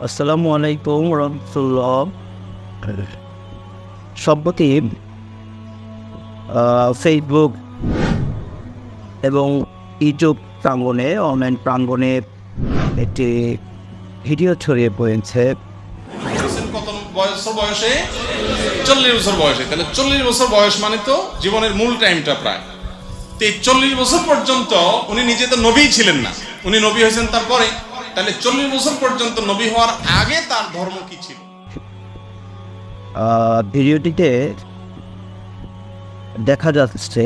আসসালামু আলাইকুম রহমতুল্লাহ। সম্প্রতি ফেসবুক এবং ইউটিউব প্রাঙ্গণে অনলাইন প্রাঙ্গণে একটি ভিডিও ছড়িয়ে পড়েছে। কত বছর বয়সে? 40 বছর বয়সে। তাহলে 40 বছর বয়স মানে তো জীবনের মূল টাইমটা প্রায়। তো 40 বছর পর্যন্ত উনি নিজে তো নবী ছিলেন না, উনি নবী হয়েছেন তারপরে। তাহলে 40 বছর পর্যন্ত নবী হওয়ার আগে তার ধর্ম কি ছিল? ভিডিওটিতে দেখা যাচ্ছে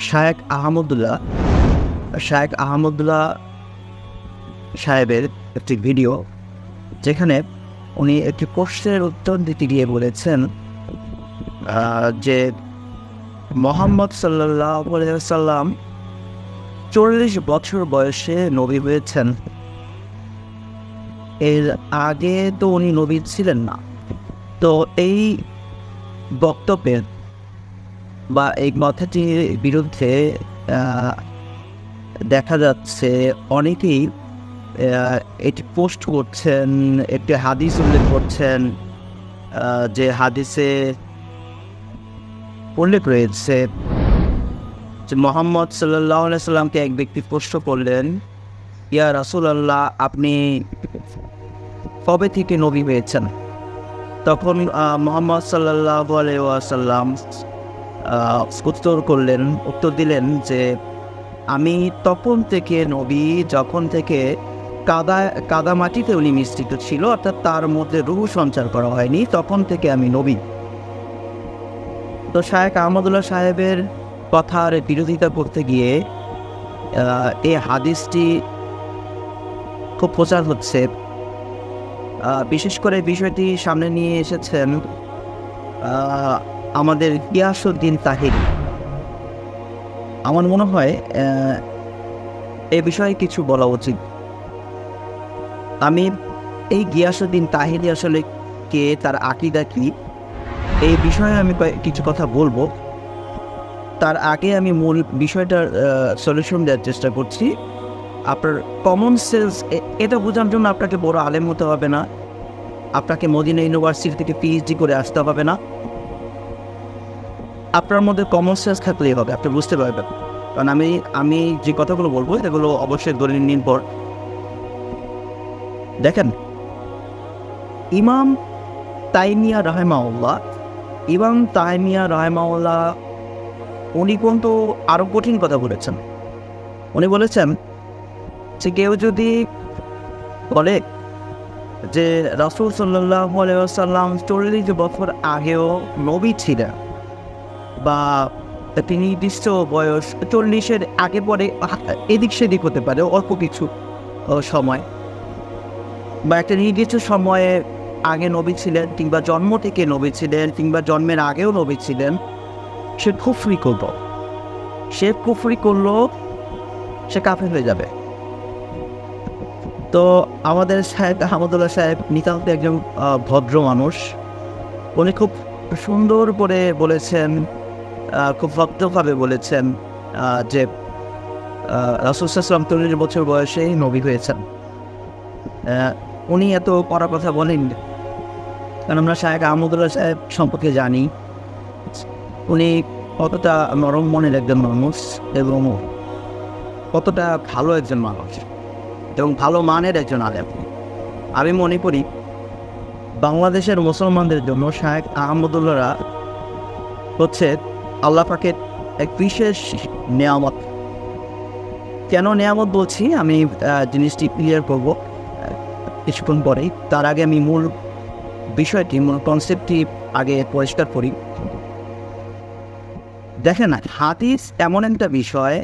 শায়েখ আহমদুল্লাহ সাহেবের একটি ভিডিও, যেখানে উনি একটি প্রশ্নের উত্তর দিতে গিয়ে বলেছেন যে মুহাম্মদ সাল্লাল্লাহু আলাইহি ওয়াসাল্লাম 40 বছর বয়সে নবী হয়েছেন, এর আগে তো উনি নবী ছিলেন না। তো এই বক্তব্যের বা এই কথাটির বিরুদ্ধে দেখা যাচ্ছে অনেকেই এটি পোস্ট করছেন, একটি হাদিস উল্লেখ করছেন, যে হাদিসে উল্লেখ রয়েছে যে মুহাম্মদ সাল্লাল্লাহু আলাইহি সাল্লামকে এক ব্যক্তি প্রশ্ন করলেন, ইয়া রাসূলুল্লাহ, আপনি কবে থেকে নবী হয়েছেন? তখন মুহাম্মদ সাল্লাল্লাহু আলাইহি ওয়াসাল্লাম উত্তর দিলেন যে আমি তখন থেকে নবী যখন থেকে কাদা মাটিতে উনি মিশ্রিত ছিল, অর্থাৎ তার মধ্যে রূহ সঞ্চার করা হয়নি, তখন থেকে আমি নবী। তো শায়েখ আহমদুল্লাহ সাহেবের কথার বিরোধিতা করতে গিয়ে এই হাদিসটি খুব প্রচার হচ্ছে। বিশেষ করে বিষয়টি সামনে নিয়ে এসেছেন আমাদের গিয়াসউদ্দিন তাহিরি। আমার মনে হয় এ বিষয়ে কিছু বলা উচিত। আমি এই গিয়াসউদ্দিন তাহিরি আসলে কে, তার আকীদা কি, এই বিষয়ে আমি কিছু কথা বলবো। তার আগে আমি মূল বিষয়টার সলিউশন দেওয়ার চেষ্টা করছি। আপনার কমন সেন্স, এটা বোঝার জন্য আপনাকে বড় আলেম হতে হবে না, আপনাকে মদিনা ইউনিভার্সিটি থেকে পিএইচডি করে আসতে হবে না, আপনার মধ্যে কমন সেন্স থাকলেই হবে, আপনি বুঝতে পারবেন। কারণ আমি যে কথাগুলো বলবো এগুলো অবশ্যই দলিল নির্ভর। দেখেন, ইমাম তাইমিয়া রাহিমাহুল্লাহ উনি কিন্তু আরো কঠিন কথা বলেছেন। উনি বলেছেন যে কেউ যদি বলে যে রাসূল সাল্লাল্লাহু আলাইহি ওয়াসাল্লাম 40 বছর আগেও নবী ছিলেন, বা তিনি নির্দিষ্ট বয়স 40-এর আগে পরে এদিক সেদিক হতে পারে, অল্প কিছু সময়, বা একটা নির্দিষ্ট সময়ে আগে নবী ছিলেন, কিংবা জন্ম থেকে নবী ছিলেন, কিংবা জন্মের আগেও নবী ছিলেন, সে কুফরি করলো, সে কাফের হয়ে যাবে। তো আমাদের শায়েখ আহমদুল্লাহ সাহেব নিতান্ত একজন ভদ্র মানুষ, উনি খুব সুন্দর করে বলেছেন, খুব ভদ্রভাবে বলেছেন যে রাসূল সাল্লাল্লাহু আলাইহি ওয়াসাল্লাম 40 বছর বয়সেই নবী হয়েছেন। উনি এত কড়া কথা বলেন, কারণ আমরা শায়েখ আহমদুল্লাহ সাহেব সম্পর্কে জানি উনি কতটা নরম মনের একজন মানুষ এবং কতটা ভালো একজন মানুষ এবং ভালো মানের একজন আলেম। আমি মনে করি বাংলাদেশের মুসলমানদের জন্য শায়েখ আহমদুল্লাহরা হচ্ছে আল্লাহ পাকের এক বিশেষ নেয়ামত। কেন নেয়ামত বলছি আমি জিনিসটি ক্লিয়ার করব কিছুক্ষণ পরেই। তার আগে আমি মূল কনসেপ্টটি আগে পরিষ্কার করি। দেখেন, হাদিস এমন একটা বিষয়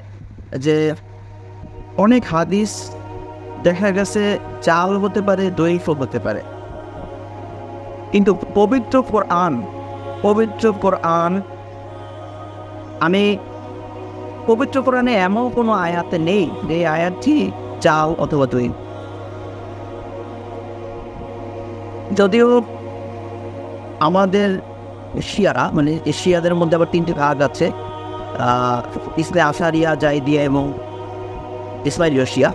যে অনেক হাদিস দেখা গেছে জাল হতে পারে, দঈফ হতে পারে, কিন্তু পবিত্র কোরআনে এমন কোনো আয়াতে নেই যে আয়াতটি জাল অথবা দঈফ। যদিও আমাদের শিয়ারা, মানে শিয়াদের মধ্যে আবার 3টি ভাগ আছে, ইসলাম আশারিয়া, জাইদিয়া এবং ইসমাইলীয় শিয়া।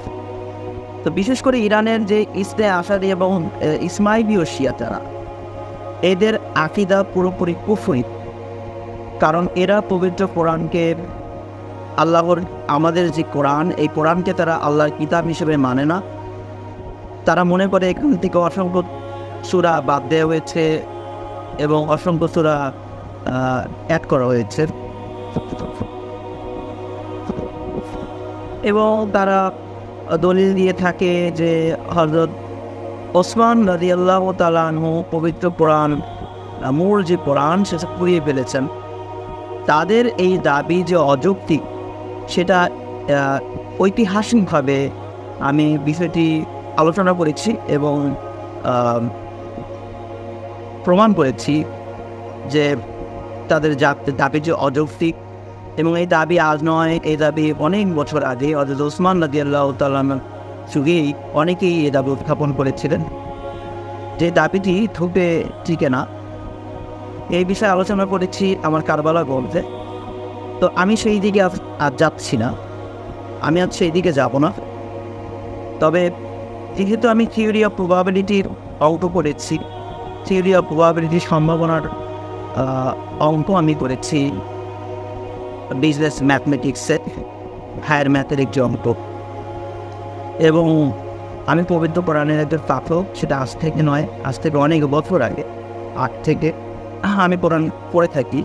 তো তো বিশেষ করে ইরানের যে ইসনে আশারি এবং ইসমাইলীয় শিয়া যারা, এদের আকীদা পুরোপুরি কুফরি। কারণ এরা পবিত্র কোরআনকে, আল্লাহর আমাদের যে কোরআন, এই কোরআনকে তারা আল্লাহর কিতাব হিসেবে মানে না। তারা মনে করে এখান থেকে অসংখ্য সূরা বাদ দেওয়া হয়েছে এবং অসংখ্য সূরা অ্যাড করা হয়েছে, এবং তারা দলিল দিয়ে থাকে যে হযরত ওসমান রাদিয়াল্লাহু তাআলা আনহু পবিত্র কোরআন, মূল যে কোরআন সেটা পুড়িয়ে ফেলেছেন। তাদের এই দাবি যে অযৌক্তিক, সেটা ঐতিহাসিকভাবে আমি বিষয়টি আলোচনা করেছি এবং প্রমাণ করেছি যে তাদের দাবি যে অযৌক্তিক, এবং এই দাবি আজ নয়, এই দাবি অনেক বছর আগে হযরত ওসমান রাদিয়াল্লাহু তাআলা যুগেই অনেকেই এই দাবি উত্থাপন করেছিলেন, যে দাবিটি ধুপে টিকে না। এই বিষয়ে আলোচনা করেছি আমার কারবালা গল্পে। তো আমি সেই দিকে আজ যাচ্ছি না, আমি আজ সেই দিকে যাব না। তবে যেহেতু আমি থিওরি অফ প্রবাবিলিটির অঙ্ক করেছি, থিওরি অফ প্রবাবিলিটির সম্ভাবনার অঙ্ক আমি করেছি বিজনেস ম্যাথমেটিক্সে, হায়ার ম্যাথের একটি অঙ্ক, এবং আমি পবিত্র কোরআনের একজন পাঠক। সেটা আজ থেকে নয়, আজ থেকে অনেক বছর আগে, 8 থেকে আমি কোরআন পড়ে থাকি।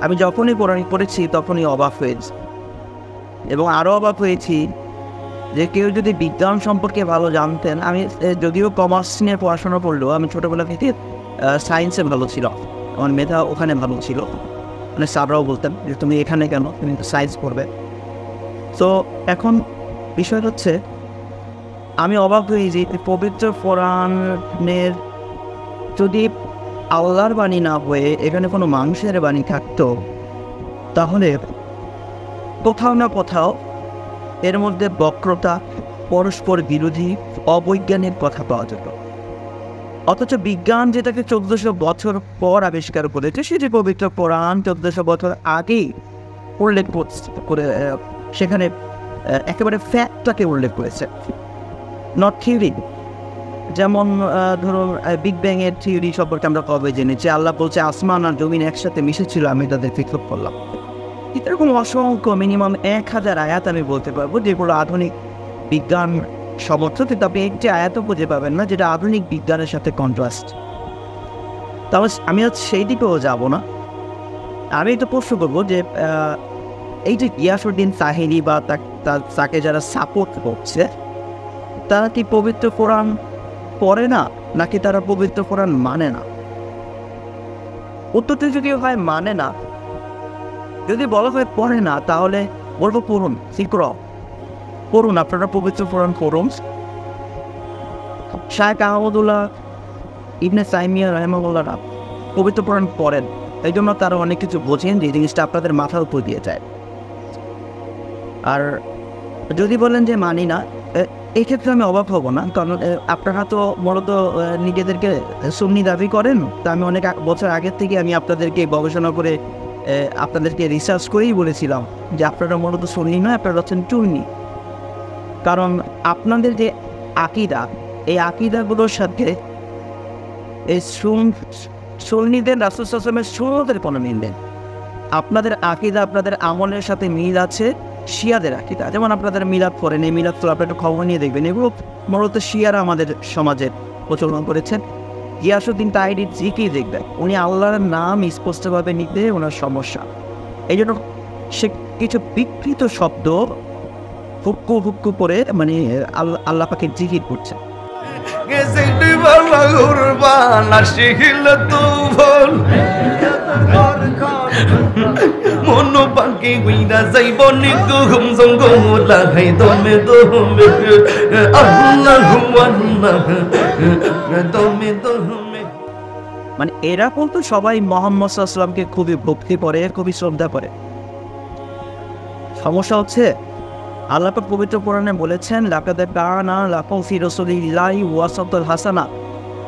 আমি যখনই কোরআন পড়েছি তখনই অবাক হয়েছি, এবং আরও অবাক হয়েছি যে কেউ যদি বিজ্ঞান সম্পর্কে ভালো জানতেন। আমি যদিও কমার্স নিয়ে পড়াশোনা করলেও আমি ছোটোবেলা থেকে সায়েন্সে ভালো ছিল, আমার মেধা ওখানে ভালো ছিল। মানে স্যাররাও বলতেন যে তুমি এখানে কেন, তুমি সায়েন্স পড়বে। তো এখন বিষয় হচ্ছে, আমি অবাক হই যে পবিত্র কোরআনের যদি আল্লাহর বাণী না হয়ে এখানে কোনো মানুষের বাণী থাকতো, তাহলে কোথাও না কোথাও এর মধ্যে বক্রতা, পরস্পর বিরোধী, অবৈজ্ঞানিক কথা পাওয়া যেত। অথচ বিজ্ঞান যেটাকে 1400 বছর পর আবিষ্কার করেছে, সেটি পবিত্র কোরআন 1400 বছর আগেই উল্লেখ করে, সেখানে একেবারে ফ্যাক্টটাকে উল্লেখ করেছে, নট থিওরি। যেমন ধরুন বিগ ব্যাংয়ের থিওরি সম্পর্কে আমরা কবে জেনেছি, আল্লাহ বলছে আসমান আর জমিন একসাথে মিশেছিল, আমি তাদের পৃথক করলাম। এরকম অসংখ্য, মিনিমাম 1000 আয়াত আমি বলতে পারবো যেগুলো আধুনিক বিজ্ঞান সমর্থিত। তবে একটি আয়াতও খুঁজে পাবেন না যেটা আধুনিক বিজ্ঞানের সাথে কন্ট্রাস্ট। তাহলে আমি আজ সেই দিকেও যাব না। আমি একটু প্রশ্ন করবো যে এই যে গিয়াসউদ্দিন তাহিরি বা তাকে যারা সাপোর্ট করছে, তারা কি পবিত্র কোরআন পড়ে না, নাকি তারা পবিত্র কোরআন মানে না? উত্তরটি যদি হয় মানে না, যদি বলা হয় পড়ে না, তাহলে বলবো পড়ুন, শিক্র পড়ুন, আপনারা পবিত্র কোরআন পড়ুন। শায়েখ আহমদুল্লাহ ইবনে তাইমিয়া রাহিমাহুল্লাহ পবিত্র কোরআন পড়েন, এই জন্য তারা অনেক কিছু বোঝেন যে জিনিসটা আপনাদের মাথার উপর দিয়ে যায়। আর যদি বলেন যে মানি না, এই ক্ষেত্রে আমি অবাক হব না, কারণ আপনারা তো মূলত নিজেদেরকে সুন্নি দাবি করেন। তা আমি অনেক বছর আগের থেকে আমি আপনাদেরকে গবেষণা করে, আপনাদেরকে রিসার্চ করেই বলেছিলাম যে আপনারা মূলত সুন্নি নয়, আপনারা হচ্ছেন চুন্নি। কারণ আপনাদের যে আকিদা, এই আকিদাগুলোর সাথে এই সুন্নিদের রাসূল সাল্লাল্লাহু আলাইহি ওয়াসাল্লামের সুন্নতের কোনো মিল নেই। আপনাদের আকিদা, আপনাদের আমলের সাথে মিল আছে শিয়াদের আকিদা। যেমন আপনাদের মিলাদ করেন, এই মিলাদ তো আপনারা একটু খবর নিয়ে দেখবেন, এগুলো মূলত শিয়ারা আমাদের সমাজে প্রচলন করেছেন। গিয়াসউদ্দিন তাহিরির জিকির দেখবেন, উনি আল্লাহর নাম স্পষ্টভাবে নিতে ওনার সমস্যা, এই জন্য সে কিছু বিকৃত শব্দ হুক্কু হুক্কু করে মানে আল্লাহ পাকের জিকির করছে। মনো পাকে গুইরা যাইব নিকু হুম জঙ্গো লাগাই দমে দমে আল্লাহু আল্লাহ দমে দমে। মানে এরা বলতো সবাই মুহাম্মদ সাল্লাল্লাহু আলাইহি ওয়াসাল্লামকে খুবই ভক্তি করে, খুবই শ্রদ্ধা করে। সমস্যা হচ্ছে আল্লাহ পাক পবিত্র কোরআনে বলেছেন, লাকাদ কানা লাকুম ফি রাসূলিল্লাহি উসওয়াতুন হাসানা,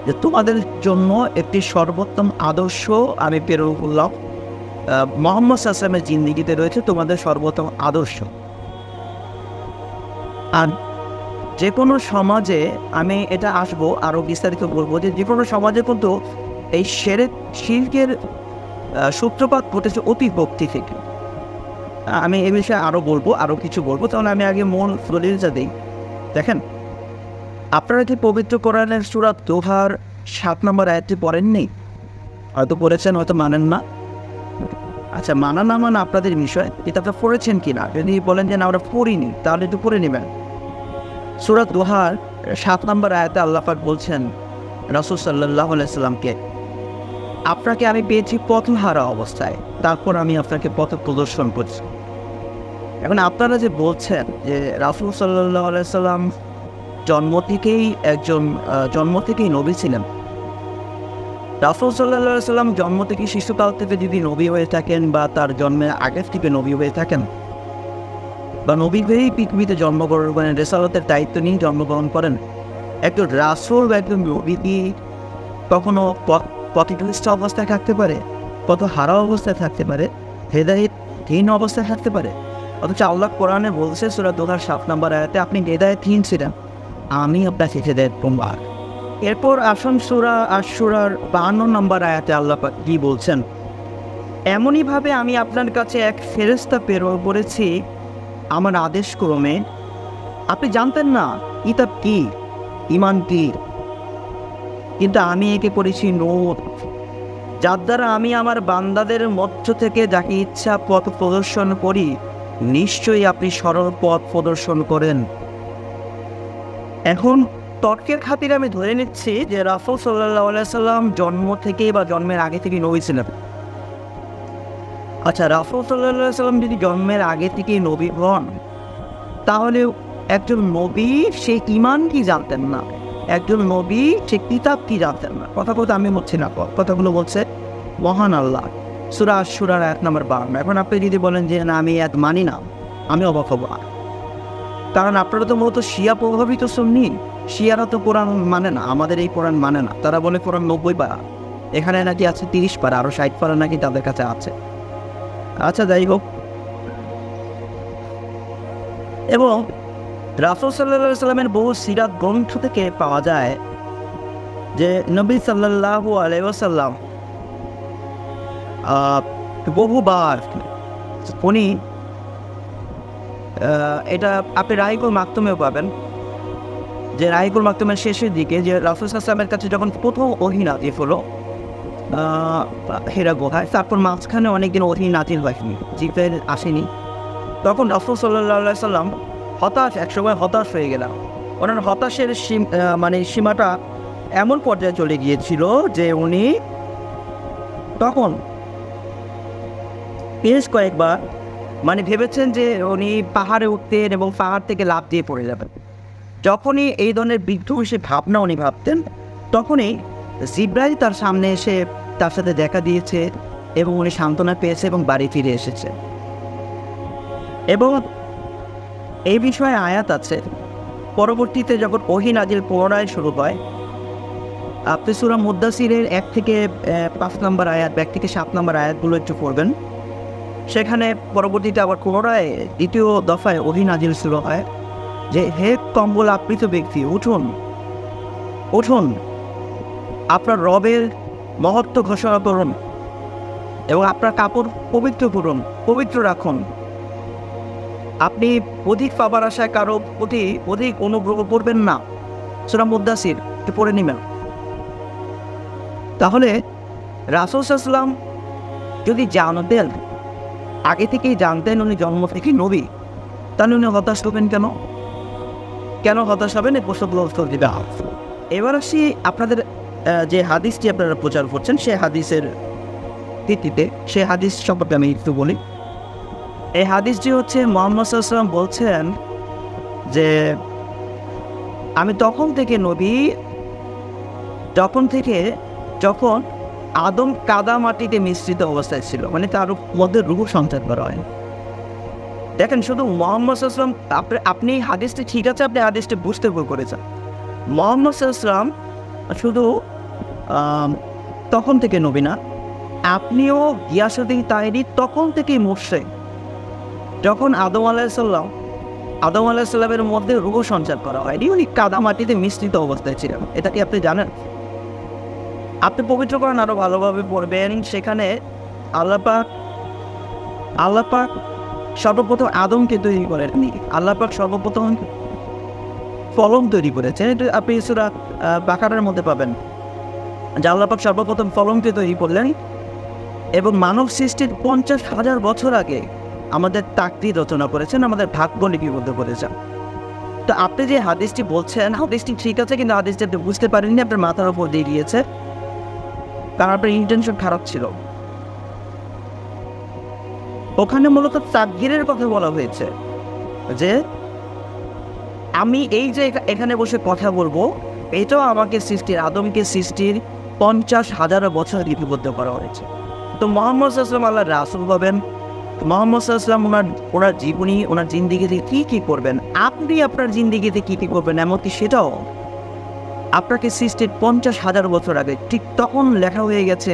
যে তোমাদের জন্য একটি সর্বোত্তম আদর্শ আমি প্রেরণ করলাম। মুহাম্মদ সাল্লাল্লাহু আলাইহি ওয়াসাল্লামের জিন্দেগিতে রয়েছে তোমাদের সর্বোত্তম আদর্শ। আর যে কোনো সমাজে, আমি এটা আসবো আরও বিস্তারিত বলবো, যে কোনো সমাজে কিন্তু এই শিরকের সূত্রপাত ঘটেছে অতি ভক্তি থেকে। আমি এ বিষয়ে আরও কিছু বলবো, তাহলে আমি আগে মূল দলিলটা দিই। দেখেন, আপনারা কি পবিত্র কোরআনের সূরা দোহার 7 নম্বর আয়াতটি পড়েননি? হয়তো পড়েছেন, হয়তো মানেন না। আচ্ছা, মানা না মানা আপনাদের বিষয়, কিতাবটা পড়েছেন কি না। যদি বলেন যে না আমরা পড়িনি, তাহলে একটু পড়ে নেবেন। সূরা দোহার 7 নম্বর আয়াতে আল্লাহ পাক বলছেন রাসূল সাল্লাল্লাহু আলাইহি সাল্লামকে, আপনাকে আমি পেয়েছি পথহারা অবস্থায়, তারপর আমি আপনাকে পথ প্রদর্শন করছি। এখন আপনারা যে বলছেন যে রাসূল সাল্লাল্লাহু আলাইহি সাল্লাম জন্ম থেকেই নবী ছিলেন, রাসূল সাল্লাল্লাহু আলাইহি সাল্লাম জন্ম থেকে, শিশুকাল থেকে যদি নবী হয়ে থাকেন, বা তার জন্মের আগের থেকে নবী হয়ে থাকেন, বা নবী হয়েই পৃথিবীতে জন্মগ্রহণ করেন, রেসালতের দায়িত্ব নিয়ে জন্মগ্রহণ করেন, একজন রাসূল বা একজন নবী কি কখনো পথভ্রষ্ট অবস্থায় থাকতে পারে? কত হারা অবস্থায় থাকতে পারে? হেদায়েতহীন অবস্থায় থাকতে পারে? অথচ আল্লাহ কোরআনে বলছে সূরা দোহার 7 নম্বর আয়াতে, আপনি হেদায়েতহীন ছিলেন, আমি আপনাকে হেদায়েত প্রদান। এরপর আসুন সূরা আশ-শূরার 52 নম্বর আয়াতে আল্লাহ পাক কি বলছেন, এমনইভাবে আমি আপনার কাছে এক ফেরেশতা প্রেরণ করেছি আমার আদেশ ক্রমে, আপনি জানতেন না কিতাব কি, ঈমান কি, কিন্তু আমি একে করেছি নূর, যার দ্বারা আমি আমার বান্দাদের মধ্য থেকে যাকে ইচ্ছা পথ প্রদর্শন করি, নিশ্চয়ই আপনি সরল পথ প্রদর্শন করেন। এখন তর্কের খাতিরে আমি ধরে নিচ্ছি যে রাসূল সাল্লাল্লাহু আলাইহি সাল্লাম জন্ম থেকে বা জন্মের আগে থেকে নবী ছিলেন। আচ্ছা, রাসূল সাল্লাল্লাহু আলাইহি সাল্লাম যদি জন্মের আগে থেকেই নবী হন, তাহলে একজন নবী সে ঈমান কি জানতেন না? একজন নবী সে কিতাব কি জানতেন না? কথা আমি বলছি না, কথাগুলো বলছে মহান আল্লাহ। সূরা আশ-শূরার 1 নম্বর 52। এখন আপনি যদি বলেন যে না আমি এত মানি না, আমি অবাক হব না। কারণ আপনারা তো মূলত শিয়া প্রভাবিত সুন্নি। শিয়ারা তো কোরআন মানে না, আমাদের এই কোরআন মানে না। তারা বলে কোরআন 90 পারা, এখানে নাকি আছে 30 পারা, আরও 60 পারা নাকি তাদের কাছে আছে। আচ্ছা, যাই হোক। এবং রাসূল সাল্লাল্লাহু আলাইহি সাল্লামের বহু সিরাত গ্রন্থ থেকে পাওয়া যায় যে নবী সাল্লাল্লাহু আলাইহি ওয়াসাল্লাম বহুবার উনি, এটা আপনি রাহিকুল মাকতুমেও পাবেন, যে রাহিকুল মাকতুমের শেষের দিকে যে রাসূল সাল্লাল্লাহু আলাইহি ওয়াসাল্লামের কাছে যখন প্রথম ওহী নাযিল হলো হেরা গুহায়, তারপর মাঝখানে অনেকদিন ওহী নাযিল হয়নি, জিবরাইল আসেনি, তখন রাসূল সাল্লাল্লাহু আলাইহি ওয়াসাল্লাম একসময় হতাশ হয়ে গেলাম। ওনার হতাশের সীমাটা এমন পর্যায়ে চলে গিয়েছিল যে উনি তখন বেশ কয়েকবার ভেবেছেন যে উনি পাহাড়ে উঠতেন এবং পাহাড় থেকে লাফ দিয়ে পড়ে যাবেন। যখনই এই ধরনের বিধ্বংসী ভাবনা উনি ভাবতেন, তখনই জিবরাইল তার সামনে এসে তার সাথে দেখা দিয়েছে এবং উনি সান্ত্বনা পেয়েছে এবং বাড়ি ফিরে এসেছে। এবং এই বিষয়ে আয়াত আছে। পরবর্তীতে যখন ওহী নাজিল পুনরায় শুরু হয়, আপনি সূরা মুদ্দাসিরের 1 থেকে 5 নম্বর আয়াত, 1 থেকে 7 নম্বর আয়াতগুলো একটু পড়বেন। সেখানে পরবর্তীতে আবার পুনরায় দ্বিতীয় দফায় ওহী নাজিল শুরু হয় যে হে কম্বল আবৃত ব্যক্তি, উঠুন উঠুন, আপনার রবের মহত্ব ঘোষণা করুন এবং আপনার কাপড় পবিত্র করুন, পবিত্র রাখুন। আপনি অধিক পাবার আশায় কারো প্রতি অধিক অনুগ্রহ করবেন না। সূরা মুদ্দাসির পড়ে নেবেন। তাহলে রাসূল সাল্লাল্লাহু আলাইহি ওয়াসাল্লাম যদি জানতেন, আগে থেকেই জানতেন উনি জন্ম থেকে নবী, তাহলে উনি হতাশ হবেন কেন? কেন হতাশ হবেন? এই প্রশ্নগুলো উত্তর দিতে হবে। এবার আসি আপনাদের যে হাদিসটি আপনারা প্রচার করছেন, সে হাদিসের ভিত্তিতে সে হাদিস সম্পর্কে আমি একটু বলি। এই হাদিসটি হচ্ছে মুহাম্মদ সাল্লাল্লাহু আলাইহি ওয়াসাল্লাম বলছেন যে আমি তখন থেকে নবী, যখন আদম কাদা মাটিতে মিশ্রিত অবস্থায় ছিল, তার মধ্যে রূহ সঞ্চার করা হয়। দেখেন, শুধু মুহাম্মদ সাল্লাল্লাহু আলাইহি ওয়াসাল্লাম, আপনি হাদিসটি ঠিক আছে, আপনি হাদিসটি বুঝতে ভুল করেছেন। মুহাম্মদ সাল্লাল্লাহু আলাইহি ওয়াসাল্লাম শুধু তখন থেকে নবী না, আপনিও গিয়াসউদ্দিন তাহেরি তখন থেকেই মুশরিক। যখন আদম আলাইহিস সালাম আদম আলাইহিসসালামের মধ্যে রূহ সঞ্চার করা হয়নি, উনি কাদামাটিতে মিশ্রিত অবস্থায় ছিলেন। এটা কি আপনি জানেন? আপনি পবিত্র কোরআন আরো ভালোভাবে পড়বেন, সেখানে আল্লাহ পাক সর্বপ্রথম আদমকে তৈরি করেননি, আল্লাহ পাক সর্বপ্রথম ফলম তৈরি করেছেন। এটা আপনি সূরা বাকারার মধ্যে পাবেন যে আল্লাহ পাক সর্বপ্রথম ফলমকে তৈরি করলেন এবং মানব সৃষ্টির 50,000 বছর আগে আমাদের তাকদীর রচনা করেছেন, আমাদের ভাগ্য লিপিবদ্ধ করেছেন। তো আপনি যে হাদিসটি বলছেন, হাদিসটি ঠিক আছে, কিন্তু হাদিসটি আপনি বুঝতে পারেননি, আপনার মাথার উপর দিয়ে গিয়েছে, কারণ আপনার ইন্টেনশন খারাপ ছিল। ওখানে মূলত তাকদীরের কথা বলা হয়েছে যে আমি এই যে এখানে বসে কথা বলবো, এটাও আমাকে সৃষ্টির, আদমকে সৃষ্টির 50,000 বছর লিপিবদ্ধ করা হয়েছে। তো মুহাম্মদ সাল্লাল্লাহু আলাইহি ওয়াসাল্লাম আল্লাহর রাসূল হবেন, মুহাম্মদ সাল্লাল্লাহু আলাইহি ওয়াসাল্লাম ওনার জীবনী, ওনার জিন্দেগিতে কী করবেন, আপনি আপনার জিন্দেগিতে কী করবেন, এমনকি সেটাও আপনাকে সৃষ্টির 50,000 বছর আগে, ঠিক তখন লেখা হয়ে গেছে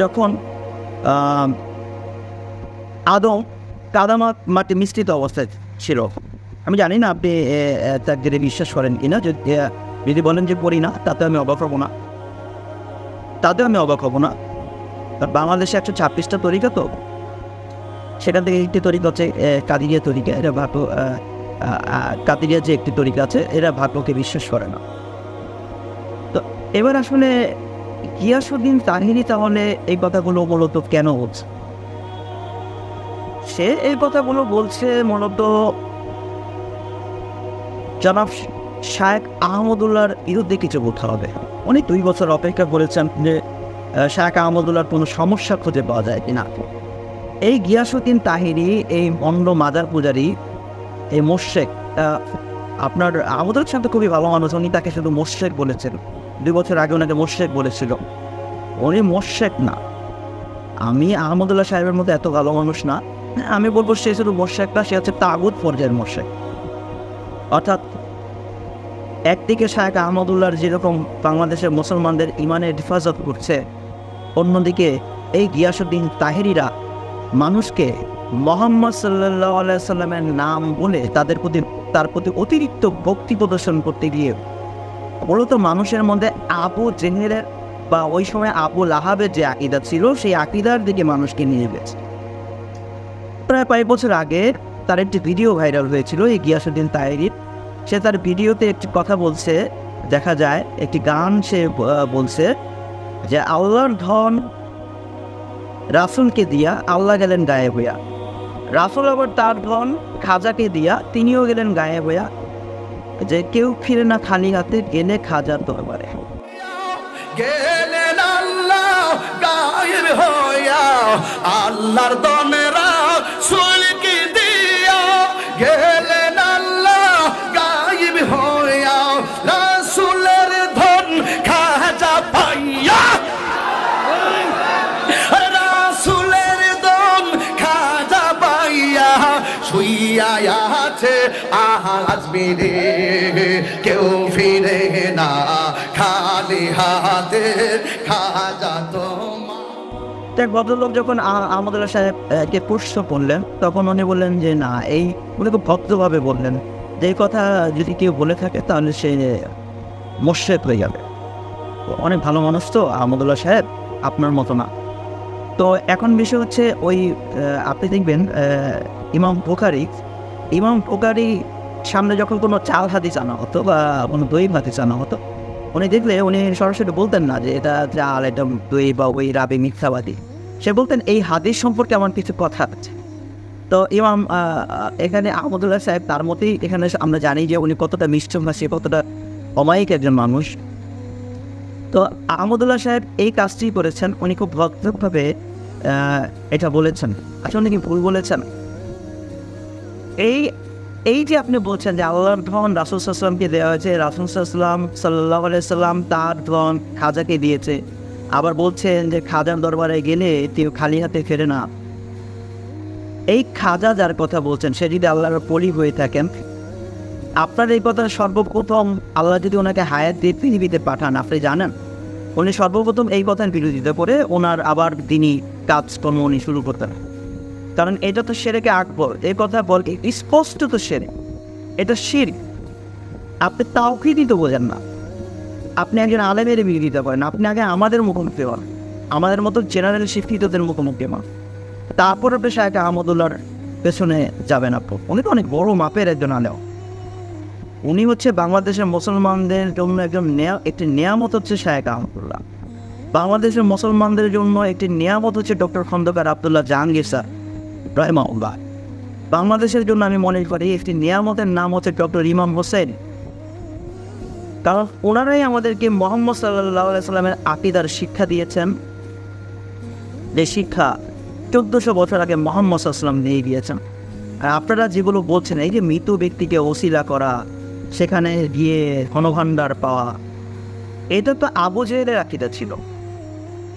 যখন আদম কাদামাটি মিশ্রিত অবস্থায় ছিল। আমি জানি না আপনি তাকদীরে বিশ্বাস করেন কিনা, যদি বলেন যে করি না, তাতে আমি অবাক হব না। বাংলাদেশে 126টা তরিকা, তো সেখান থেকে একটি তরিকা হচ্ছে কাদিরিয়া তরিকা। এরা ভাগ্য, কাদিরিয়া যে একটি তরিকা আছে, এরা ভাগ্যকে বিশ্বাস করে না। তো এবার আসলে গিয়াসউদ্দিন তাহিরি তাহলে এই কথাগুলো মূলত কেন বলছে? সে এই কথাগুলো বলছে মূলত জনাব শায়েখ আহমদুল্লাহর বিরুদ্ধে কিছু বলতে হবে। উনি 2 বছর অপেক্ষা করেছেন যে শায়েখ আহমদুল্লাহর কোনো সমস্যা খুঁজে পাওয়া যায় কিনা। এই গিয়াসউদ্দিন তাহিরি, এই অন্য মাজার পূজারী, এই মোশেক, আপনার আহমদুল্লাহর সাথে খুবই ভালো মানুষ, উনি তাকে শুধু মোশেক বলেছিল। 2 বছর আগে ওনাকে মোশেক বলেছিল, উনি মোশেক না। আমি আহমদুল্লাহ সাহেবের মতো এত ভালো মানুষ না, আমি বলবো সে শুধু মোশেক না, সে হচ্ছে তাগুত পর্যায়ের মোশেক। অর্থাৎ একদিকে শায়েখ আহমদুল্লাহর যেরকম বাংলাদেশের মুসলমানদের ইমানের হেফাজত করছে, অন্যদিকে এই গিয়াসউদ্দিন তাহিরিরা মানুষকে মুহাম্মদ সাল্লাল্লাহু আলাইহি সাল্লামের নাম বলে তার প্রতি অতিরিক্ত ভক্তি প্রদর্শন করতে গিয়ে মূলত মানুষের মধ্যে আবু জেহেলের বা ওই সময় আবু লাহাবের যে আকীদা ছিল, সেই আকীদার দিকে মানুষকে নিয়ে গেছে। প্রায় 5 বছর আগে তার একটি ভিডিও ভাইরাল হয়েছিল এই গিয়াসউদ্দিন তাহিরির। সে তার ভিডিওতে একটি কথা বলছে, দেখা যায় একটি গান সে বলছে যে আল্লাহর ধন রাসূলকে দিয়া আল্লাহ গেলেন গায়েব হইয়া, রাসূল আবার তার ধন খাজাকে দিয়া তিনিও গেলেন গায়েব হইয়া, যে কেউ ফিরে না খালি হাতে, গেলে খাজার দরবারে। গেলেন আল্লাহ গায়েব হইয়া, আল্লাহর ধন রাসূলকে দিয়া, গেলেন আল্লাহ গায়েব হইয়া, রাসূলের ধন খাজা পাইয়া, রাসূলের ধন খাজা পাইয়া শুইয়া আছে আজমিরে, কেউ ফিরে না খালি হাতে, খাজা তোমার। এক ভদ্রলোক যখন আহমদুল্লাহ সাহেবকে প্রশ্ন করলেন, তখন উনি বললেন যে না, উনি খুব ভদ্রভাবে বললেন যে এই কথা যদি কেউ বলে থাকে তাহলে সে মোশেক হয়ে যাবে। অনেক ভালো মানুষ তো আহমদুল্লাহ সাহেব, আপনার মতো না। তো এখন বিষয় হচ্ছে আপনি দেখবেন ইমাম বুখারী সামনে যখন কোনো চাল হাদিস আনা হতো বা কোনো দই হাদিস আনা হতো, উনি দেখলে উনি সরাসরি বলতেন না যে এটা চাল, এটা দই বা ওই রাবি মিথ্যাবাদী। সে বলতেন এই হাদিস সম্পর্কে আমার কিছু কথা আছে। তো ইমাম এখানে আহমদুল্লাহ সাহেব তার মতেই, এখানে আমরা জানি যে উনি কতটা মিষ্টভাষী, কতটা অমায়িক একজন মানুষ। তো আহমদুল্লাহ সাহেব এই কাজটি করেছেন, উনি খুব ভদ্রভাবে এটা বলেছেন। আসলে উনি কি ভুল বলেছেন? এই যে আপনি বলছেন যে আল্লাহর ধন রাসূল সাল্লাল্লাহু আলাইহি ওয়াসাল্লামকে দেওয়া হয়েছে, রাসূল সাল্লাল্লাহু আলাইহি ওয়াসাল্লাম তার ধন খাজাকে দিয়েছে, আবার বলছেন যে খাজার দরবারে গেলে কেউ খালি হাতে ফেরে না। এই খাজা যার কথা বলছেন, সে যদি আল্লাহর পলি হয়ে থাকেন, আপনার এই কথা সর্বপ্রথম আল্লাহ যদি ওনাকে হায়াত দিয়ে পৃথিবীতে পাঠান, আপনি জানেন উনি সর্বপ্রথম এই কথার বিরোধিতা করে ওনার আবার দিনই কাজকর্ম উনি শুরু করতেন। কারণ এটা তো শিরকে আকবর, এই কথা বলকে স্পষ্ট তো শিরক। এটা শিরক। আপনি তাওহীদই তো বোঝেন না, আপনি একজন আলেমের বিরোধিতা করেন। আপনি আগে আমাদের মুখোমুখি হন, আমাদের মতো জেনারেল শিক্ষিতদের মুখোমুখি হন, তারপর আপনি শায়েখ আহমদুল্লাহর পেছনে যাবেন। আপনি উনি তো অনেক বড় মাপের একজন আলেম। উনি হচ্ছে বাংলাদেশের মুসলমানদের জন্য একটি নিয়ামত হচ্ছে শায়েখ আহমদুল্লাহ। বাংলাদেশের মুসলমানদের জন্য একটি নিয়ামত হচ্ছে ডক্টর খন্দকার আবদুল্লাহ জাহাঙ্গীর স্যার রাহিমাহুল্লাহ। বাংলাদেশের জন্য আমি মনে করি একটি নিয়ামতের নাম হচ্ছে ডক্টর ইমাম হোসেন। কারণ ওনারাই আমাদেরকে মুহাম্মদ সাল্লাল্লাহু আলাইহি সাল্লামের আকীদার শিক্ষা দিয়েছেন, যে শিক্ষা 1400 বছর আগে মুহাম্মদ সাল্লাল্লাহু আলাইহি সাল্লাম দিয়ে গিয়েছেন। আর আপনারা যেগুলো বলছেন, এই যে মৃত ব্যক্তিকে ওসিলা করা, সেখানে গিয়ে ধনভাণ্ডার পাওয়া, এটা তো আবু জেহেলের আকীদা ছিল।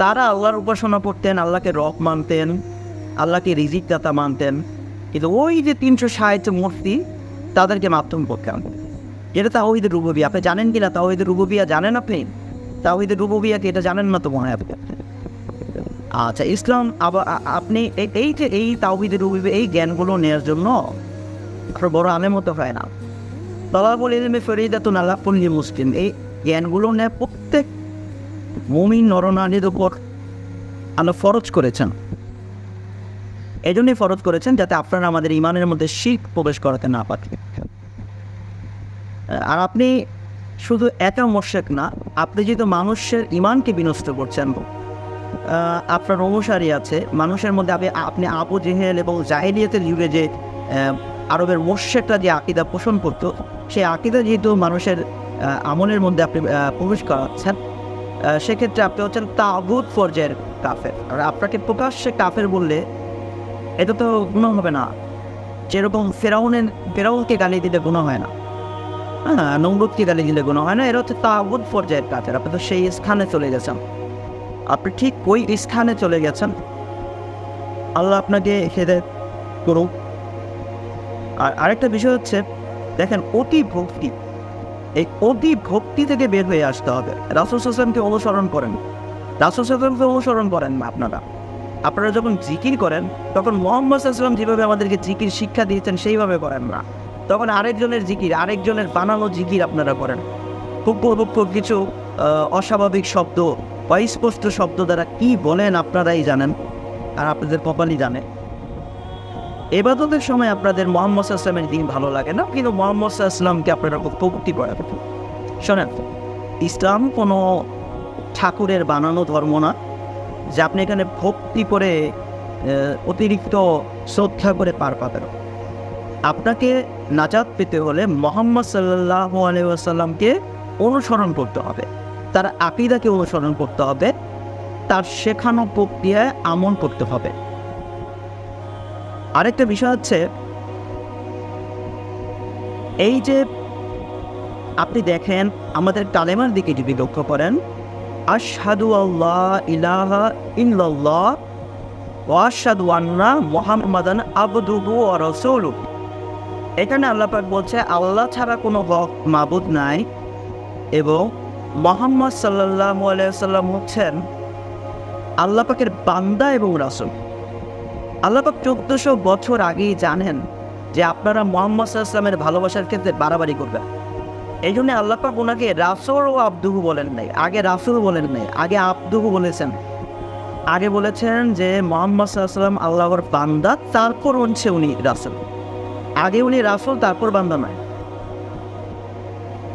তারা আল্লাহর উপাসনা করতেন, আল্লাহকে রব মানতেন, আল্লাহকে রিজিক দাতা মানতেন, কিন্তু ওই যে 360 মূর্তি তাদেরকে মাধ্যম করতেন। যেটা তাওহীদ রুবুবিয়্যাহ। আপনি জানেন কি না তাওহীদ রুবুবিয়্যাহ? জানেন আপনি তাওহীদ রুবুবিয়্যাহ কি? এটা জানেন না তো মনে হয় আপনি। আচ্ছা, ইসলাম আবার আপনি এই তাওহীদ রুবুবিয়্যাহ এই জ্ঞানগুলো নেওয়ার জন্য বড় আলেম হতে হয় না। তালাবুল ইলমি ফরিদাতুন আলা কুল্লি মুসলিম, এই জ্ঞানগুলো নিয়ে প্রত্যেক মুমিন নরনারীর উপর আল্লাহ ফরজ করেছেন। এই জন্যই ফরজ করেছেন যাতে আপনারা আমাদের ইমানের মধ্যে শিরক প্রবেশ করাতে না পারেন। আর আপনি শুধু একা মুশরিক না, আপনি যেহেতু মানুষের ইমানকে বিনষ্ট করছেন, আপনার অনুসারী আছে মানুষের মধ্যে, আপনি আবু জেহেল এবং জাহেলিয়াতের যুগে যে আরবের মুশরিকরা যে আকীদা পোষণ করতো, সেই আকীদা যেহেতু মানুষের আমলের মধ্যে আপনি প্রবেশ করাচ্ছেন, সেক্ষেত্রে আপনি হচ্ছেন তাগুত পর্যায়ের কাফের। আর আপনাকে প্রকাশ্যে কাফের বললে এটা তো গুনাহ হবে না। যেরকম ফেরাউনকে গালি দিলে গুনাহ হয় না, হ্যাঁ, নমরুদকে গালি দিলে গুনাহ হয় না, এটা হচ্ছে তাগুত পর্যায়ের কাফের। আপনি তো সেই স্থানে চলে গেছেন, আপনি ঠিক ওই স্থানে চলে গেছেন। আল্লাহ আপনাকে হেদায়েত করুন। আর আরেকটা বিষয় হচ্ছে, দেখেন, অতি ভক্তি, এই অতি ভক্তি থেকে বের হয়ে আসতে হবে। রাসূল সাল্লাল্লাহু আলাইহি ওয়াসাল্লামকে অনুসরণ করেন, রাসূল সাল্লাল্লাহু আলাইহি ওয়াসাল্লামকে অনুসরণ করেন না। আপনারা যখন জিকির করেন, তখন মুহাম্মদ সাল্লাল্লাহু আলাইহি ওয়াসাল্লাম যেভাবে আমাদেরকে জিকির শিক্ষা দিয়েছেন সেইভাবে করেন না। তখন আরেকজনের জিকির, আরেকজনের বানানো জিকির আপনারা করেন। খুব কিছু অস্বাভাবিক শব্দ, অস্পষ্ট শব্দ দ্বারা কি বলেন আপনারাই জানেন, আর আপনাদের কপালই জানে। ইবাদতের সময় আপনাদের মুহাম্মদ সাল্লাল্লাহু আলাইহি ওয়াসাল্লামের দিন ভালো লাগে না, কিন্তু মুহাম্মদ সাল্লাল্লাহু আলাইহি ওয়াসাল্লামকে আপনারা খুব ভক্তি করেন। শোনেন, ইসলাম কোনো ঠাকুরের বানানো ধর্ম না যে আপনি এখানে ভক্তি করে অতিরিক্ত শ্রদ্ধা করে পার পাবেন। আপনাকে নাজাত পেতে হলে মুহাম্মদ সাল্লাল্লাহু আলাইহি ওয়াসাল্লামকে অনুসরণ করতে হবে, তার আকীদাকে অনুসরণ করতে হবে, তার শেখানো প্রক্রিয়ায় আমল করতে হবে। আরেকটা বিষয় হচ্ছে, এই যে আপনি দেখেন আমাদের কালেমার দিকে যদি লক্ষ্য করেন, আশহাদু আল্লা ইলাহা ইল্লাল্লাহ ওয়া আশহাদু আন্না মুহাম্মাদান আবদুহু ওয়া রাসূলুহু। এখানে আল্লাহ পাক বলছে আল্লাহ ছাড়া কোনো হক মাবুদ নাই এবং মুহাম্মদ সাল্লাল্লাহু আলাইহি ওয়াসাল্লাম হচ্ছেন আল্লাহ পাকের বান্দা এবং রাসূল। আল্লাহ পাক 1400 বছর আগেই জানেন যে আপনারা মুহাম্মদ সাল্লাল্লাহু আলাইহি ওয়াসাল্লামের ভালোবাসার ক্ষেত্রে বাড়াবাড়ি করবেন। এই জন্য আল্লাহ পাক ওনাকে রাসূল ও আবদুহু বলেন নাই, আগে রাসূল বলেন নাই, আগে আবদুহু বলেছেন। আগে বলেছেন যে মুহাম্মদ সাল্লাল্লাহু আলাইহি ওয়াসাল্লাম আল্লাহর বান্দা, তারপর হচ্ছে উনি রাসূল। আগে উনি রাসূল, তারপর বান্দা নয়।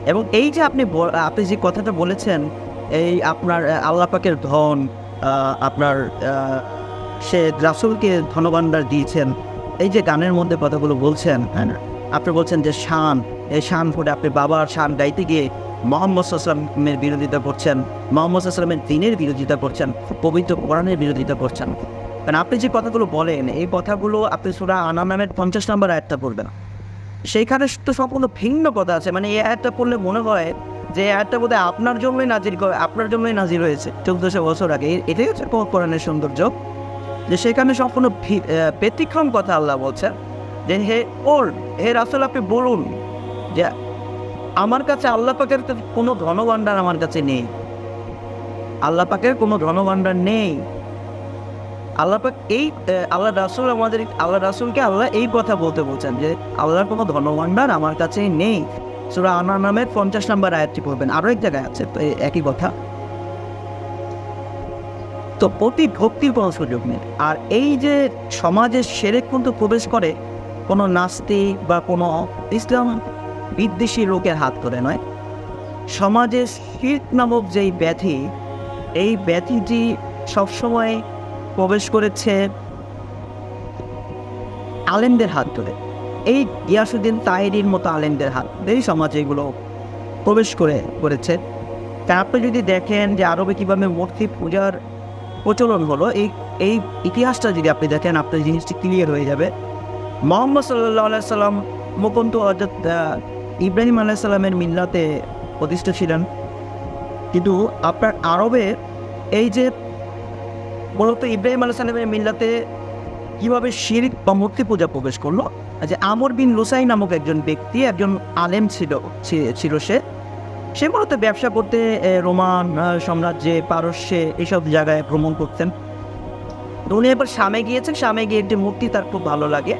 এবং এই যে আপনি যে কথাটা বলেছেন, এই আপনার আল্লাহ পাকের ধন, আপনার সে রাসূলকে ধনভাণ্ডার দিয়েছেন, এই যে গানের মধ্যে কথাগুলো বলছেন, হ্যাঁ, আপনি বলছেন যে শান, এই শান পড়ে আপনি বাবার শান গাইতে গিয়ে মুহাম্মদ সাল্লাল্লাহু আলাইহি ওয়াসাল্লামের বিরোধিতা করছেন, মুহাম্মদ সাল্লাল্লাহু আলাইহি ওয়াসাল্লামের দ্বীনের বিরোধিতা করছেন, পবিত্র কোরআনের বিরোধিতা করছেন। কারণ আপনি যে কথাগুলো বলেন, এই কথাগুলো আপনি সূরা আনামের 50 নম্বর আয়াতটা পড়বেন, সেইখানে তো সম্পূর্ণ ভিন্ন কথা আছে। মানে এই আয়াতটা পড়লে মনে হয় যে আয়াতটা বোধহয় আপনার জন্যই নাজিল হয়েছে 1400 বছর আগে। এটাই হচ্ছে কোরআনের সৌন্দর্য, যে সেখানে সম্পূর্ণ ব্যতিক্রম কথা আল্লাহ বলছেন যে হে রাসূল, আপনি বলুন যে আমার কাছে আল্লাহ পাকের কোনো ধনভাণ্ডার আমার কাছে নেই, আল্লাহ পাকের কোনো ধনভাণ্ডার নেই। আল্লাহ পাক এই আল্লাহ রাসূলকে আল্লাহ এই কথা বলতে বলছেন যে আল্লাহর কোনো ধনভাণ্ডার আমার কাছে নেই। সূরা আনআম নামের 50 নম্বর আয়াতটি পড়বেন, আরও এক জায়গায় আছে তো একই কথা। তো অতি ভক্তির কোনো সুযোগ নেই। আর এই যে সমাজের শিরক কিন্তু প্রবেশ করে কোনো নাস্তিক বা কোনো ইসলাম বিদ্বেষী লোকের হাত ধরে নয়। সমাজে শিরক নামক যেই ব্যাধি, এই ব্যাধিটি সবসময় প্রবেশ করেছে আলেমদের হাত ধরে। এই গিয়াসউদ্দিন তাহেরির মতো আলেমদের হাত ধরেই সমাজে এগুলো প্রবেশ করেছে। তারপরে যদি দেখেন যে আরবে কীভাবে মূর্তি পূজার প্রচলন হলো, এই ইতিহাসটা যদি আপনি দেখেন আপনার জিনিসটি ক্লিয়ার হয়ে যাবে। মুহাম্মদ সাল্লাল্লাহু আলাইহি সাল্লাম মুকুন্ত হযরত ইব্রাহিম আলাইহিস সালামের মিল্লাতে প্রতিষ্ঠা ছিলেন, কিন্তু আপনার আরবে এই যে মূলত ইব্রাহিম আলাইহিস সালামের মিল্লাতে কীভাবে শিরক বা মূর্তি পূজা প্রবেশ করলো, যে আমর বিন লুসাই নামক একজন ব্যক্তি, একজন আলেম ছিল সে মূলত ব্যবসা করতে রোমান সাম্রাজ্যে, পারস্যে এইসব জায়গায় ভ্রমণ করতেন। তো উনি এবার শামে গিয়েছেন, শামে গিয়ে একটি মূর্তি তার খুব ভালো লাগে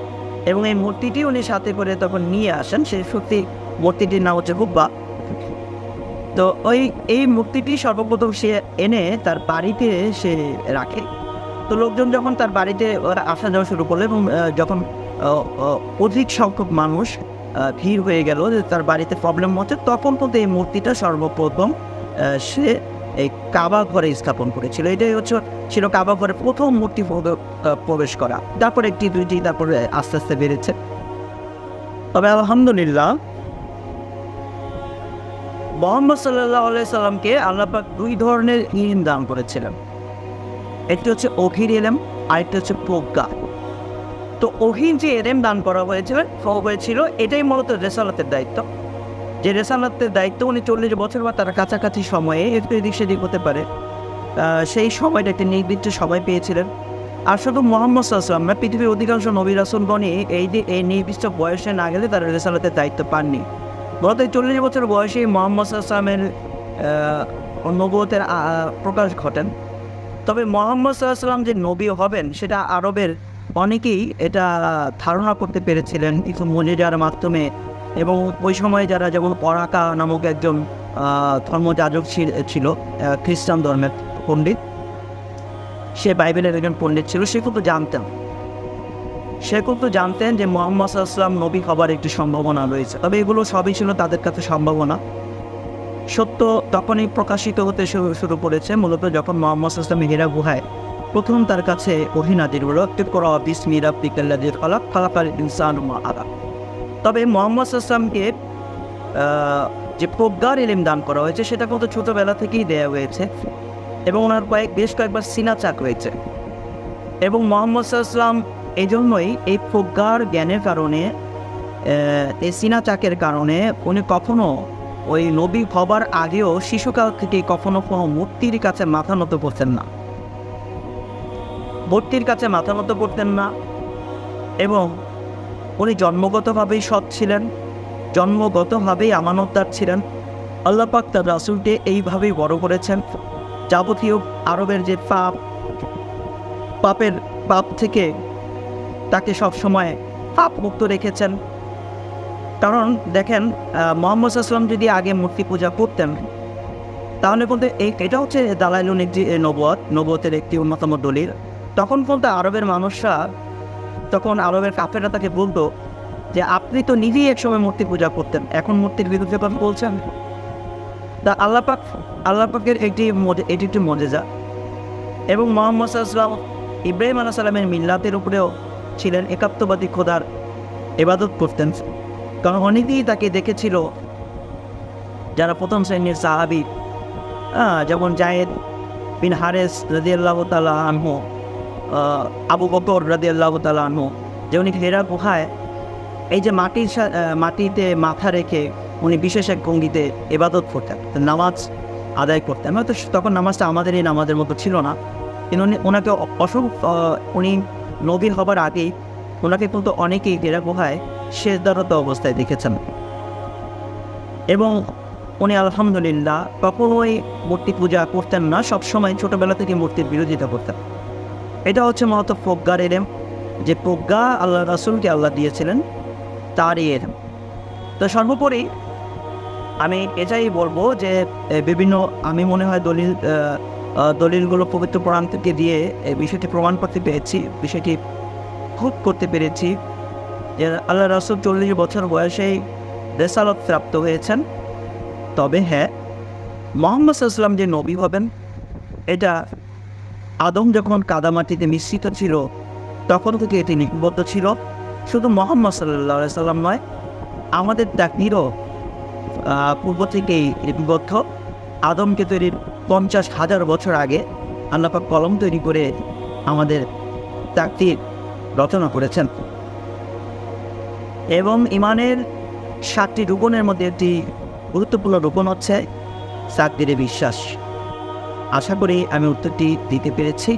এবং এই মূর্তিটি উনি সাথে করে তখন নিয়ে আসেন। সেই সত্যি মূর্তিটির নাম হচ্ছে হুব্বা। তো এই মূর্তিটি সর্বপ্রথম সে এনে তার বাড়িতে সে রাখে। তো লোকজন যখন তার বাড়িতে আসা যাওয়া শুরু করলো এবং যখন অধিক সংখ্যক মানুষ ভিড় হয়ে গেল, যে তার বাড়িতে প্রবলেম হচ্ছে, তখন কিন্তু এই মূর্তিটা সর্বপ্রথম সে এই কাবা ঘরে স্থাপন করেছিল। এটাই ছিল কাবা ঘরে প্রথম মূর্তি প্রবেশ করা। তারপর একটি দুইটি, তারপরে আস্তে আস্তে বেড়েছে। তবে আলহামদুলিল্লাহ মুহাম্মদ সাল্লাল্লাহু আলাইহি সাল্লামকে আল্লাহ পাক দুই ধরনের ইলম দান করেছিলেন। একটি হচ্ছে ওহীর ইলম, আরেকটি হচ্ছে প্রজ্ঞা। তো ওহীর যে ইলম দান করা হয়েছিল এটাই মূলত রেসালাতের দায়িত্ব। যে রেসালাতের দায়িত্ব উনি 40 বছর বা তার কাছাকাছি সময়ে একটু এদিক সেদিক হতে পারে, সেই সময়টা একটি নির্দিষ্ট সময় পেয়েছিলেন। আর শুধু মুহাম্মদ সাল্লাল্লাহু আলাইহি ওয়াসাল্লাম, পৃথিবীর অধিকাংশ নবী রাসূলগণই এই নির্দিষ্ট বয়সে না গেলে তারা রেসালাতের দায়িত্ব পাননি। মূলত 40 বছর বয়সে মুহাম্মদ সাল্লাল্লাহু আলাইহি ওয়াসাল্লামের নবুয়তের প্রকাশ ঘটেন। তবে মুহাম্মদ সাল্লাল্লাহু আলাইহি ওয়াসাল্লাম যে নবী হবেন সেটা আরবের অনেকেই এটা ধারণা করতে পেরেছিলেন কিছু মুজিজার মাধ্যমে। এবং ওই সময়ে যারা, যেমন পরাকা নামক একজন ধর্মযাজক ছিল, খ্রিস্টান ধর্মের পণ্ডিত, সে বাইবেলের একজন পণ্ডিত ছিল, সে কিন্তু জানতেন যে মুহাম্মদ সাল্লাল্লাহু আলাইহি ওয়াসাল্লাম নবী হবার একটি সম্ভাবনা রয়েছে। তবে এগুলো সবই ছিল তাদের কাছে সম্ভাবনা। সত্য তখনই প্রকাশিত হতে শুরু করেছে মূলত যখন মুহাম্মদ সাল্লাল্লাহু আলাইহি ওয়াসাল্লাম হিরা গুহায় প্রথম তার কাছে ওহী নাযিল হলো, ইকরা বিসমি রাব্বিকাল্লাযী খালাক, খালাকাল ইনসানা মা আলাক। তবে মুহাম্মদ সাল্লাল্লাহু আলাইহি ওয়াসাল্লামকে যে প্রজ্ঞার ইলম দান করা হয়েছে সেটা কিন্তু ছোটোবেলা থেকেই দেওয়া হয়েছে এবং ওনার বেশ কয়েকবার সিনা চাক হয়েছে। এবং মুহাম্মদ সাল্লাল্লাহু আলাইহি ওয়াসাল্লাম এই জন্যই এই প্রজ্ঞার জ্ঞানের কারণে, এই সিনা চাকের কারণে উনি কখনো ওই নবী হবার আগেও শিশুকাল থেকে কখনো কোনো মূর্তির কাছে মাথা নত করতেন না। এবং উনি জন্মগতভাবেই সৎ ছিলেন, জন্মগতভাবেই আমানতদার ছিলেন। আল্লাহ পাক তার রাসূলকে এইভাবেই বড় করেছেন। যাবতীয় আরবের যে পাপ থেকে তাকে সবসময় পাপ মুক্ত রেখেছেন। কারণ দেখেন, মুহাম্মদ সাল্লাল্লাহু আলাইহি ওয়াসাল্লাম যদি আগে মূর্তি পূজা করতেন তাহলে কিন্তু এটা হচ্ছে দালাইলুন নবুয়তের একটি অন্যতম দলিল। তখন কিন্তু আরবের মানুষরা, তখন আরবের কাফেররা তাকে বলতো যে আপনি তো নিজেই একসময় মূর্তি পূজা করতেন, এখন মূর্তির বিরুদ্ধে কথা বলছেন। তা আল্লাহ পাকের এটি একটি মুজিজা। এবং মুহাম্মদ সাল্লাল্লাহু আলাইহি ওয়াসাল্লাম ইব্রাহিম আলাইহিস সালামের মিল্লাতের উপরেও ছিলেন, একাত্মবাদী খোদার ইবাদত করতেন। কারণ অনেকেই তাকে দেখেছিল যারা প্রথম শ্রেণীর সাহাবী, যেমন জায়েদ বিন হারেস রাদিয়াল্লাহু তাআলা আনহু, আবু বকর রাদিয়াল্লাহু তাআলা আনহু, যে উনি হিরা গুহায় এই যে মাটিতে মাথা রেখে উনি বিশেষ এক ভঙ্গিতে ইবাদত করতেন, নামাজ আদায় করতেন। হয়তো তখন নামাজটা আমাদের এই নামাজের মতো ছিল না, কিন্তু ওনাকে উনি নবী হবার আগেই ওনাকে কিন্তু অনেকেই হিরা গুহায় সেজদারত অবস্থায় দেখেছেন। এবং উনি আলহামদুলিল্লাহ কখনোই মূর্তি পূজা করতেন না, সবসময় ছোটোবেলা থেকে মূর্তির বিরোধিতা করতেন। এটা হচ্ছে মূলত প্রজ্ঞার এলেম, যে প্রজ্ঞা আল্লাহ রাসূলকে আল্লাহ দিয়েছিলেন তারই এলেম। তো সর্বোপরি আমি এটাই বলবো যে বিভিন্ন আমি মনে হয় দলিলগুলো পবিত্র কোরআন থেকে দিয়ে এই বিষয়টি প্রমাণ করতে পেরেছি, বিষয়টি খুব করতে পেরেছি যে আল্লাহ রাসূল 40 বছর বয়সেই রেসালত প্রাপ্ত হয়েছেন। তবে হ্যাঁ, মুহাম্মদ সাল্লাল্লাহু আলাইহি ওয়াসাল্লাম যে নবী হবেন এটা আদম যখন কাদামাটিতে মিশ্রিত ছিল তখন থেকে এটি লিপিবদ্ধ ছিল। শুধু মুহাম্মদ সাল্লাল্লাহু আলাইহি ওয়াসাল্লাম নয়, আমাদের তাকদীরও পূর্ব থেকেই লিপিবদ্ধ। আদমকে তৈরির 50,000 বছর আগে আল্লাহ পাক কলম তৈরি করে আমাদের তাকদীর রচনা করেছেন। এবং ইমানের 7টি রুকনের মধ্যে একটি গুরুত্বপূর্ণ রুকন হচ্ছে তাকদীরে বিশ্বাস। আশা করি আমি উত্তরটি দিতে পেরেছি।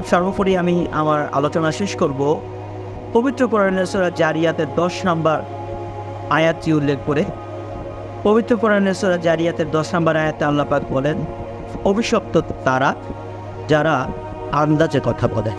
সর্বোপরি আমি আমার আলোচনা শেষ করব পবিত্র কোরআনের সূরা জারিয়াতের 10 নম্বর আয়াতটি উল্লেখ করে। পবিত্র কোরআনের সূরা জারিয়াতের 10 নম্বর আয়াতে আল্লাহ পাক বলেন, অভিশপ্ত তারা যারা আন্দাজে কথা বলে।